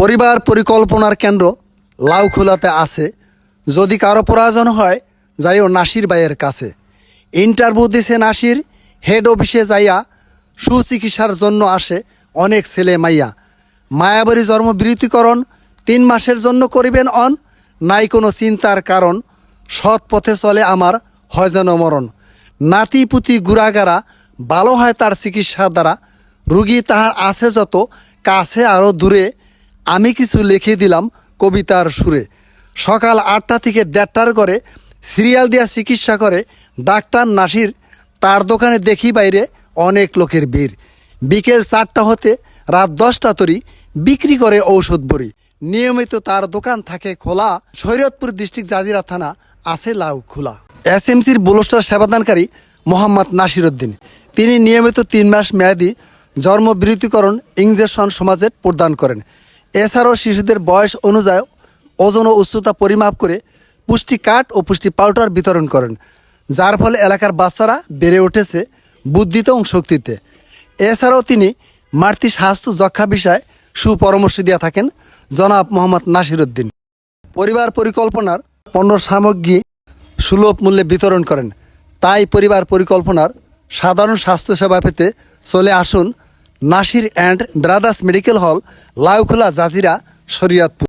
পরিবার পরিকল্পনার কেন্দ্র লাউখোলাতে আছে। যদি কারো প্রয়োজন হয় যাইও নাসির ভাইয়ের কাছে। ইন্টারভিউ দিছে নাসির, হেড অফিসে যাইয়া সুচিকিৎসার জন্য আসে অনেক ছেলে মাইয়া। মায়াবাড়ি জন্মবিরতিকরণ 3 মাসের জন্য করিবেন অন, নাই কোনো চিন্তার কারণ, সৎ পথে চলে আমার হয় যেন মরণ। নাতি পুতি গুড়াগাড়া ভালো হয় তার চিকিৎসার দ্বারা, রুগী তাহার আছে যত কাছে আরও দূরে, আমি কিছু লিখে দিলাম কবিতার সুরে। সকাল 8টা থেকে 1:30টার করে সিরিয়াল দিয়া চিকিৎসা করে ডাক্তার নাসির। তার দোকানে দেখি বাইরে অনেক লোকের ভিড়। বিকেল 4টা হতে রাত 10টা তরি বিক্রি করে ঔষধ বড়ি। নিয়মিত তার দোকান থাকে খোলা। শরীয়তপুর ডিস্ট্রিক্ট জাজিরা থানা আছে লাউখোলা। এসএমসির বুলস্টার সেবাদানকারী মোহাম্মদ নাসির উদ্দিন, তিনি নিয়মিত 3 মাস মেয়াদী জন্মবিরতিকরণ ইঞ্জেকশন সমাজে প্রদান করেন। এছাড়াও শিশুদের বয়স অনুযায়ী ওজন ও উচ্চতা পরিমাপ করে পুষ্টি কার্ড ও পুষ্টি পাউডার বিতরণ করেন, যার ফলে এলাকার বাচ্চারা বেড়ে উঠেছে বুদ্ধিতে এবং শক্তিতে। এছাড়াও তিনি মাতৃ স্বাস্থ্য যক্ষা বিষয়ে সুপরামর্শ দিয়ে থাকেন জনাব মোহাম্মদ নাসির উদ্দিন। পরিবার পরিকল্পনার পণ্য সামগ্রী সুলভ মূল্যে বিতরণ করেন। তাই পরিবার পরিকল্পনার সাধারণ স্বাস্থ্যসেবা পেতে চলে আসুন Nasir and brothers medical hall, Laukhola, Jazeera, Shariatpur.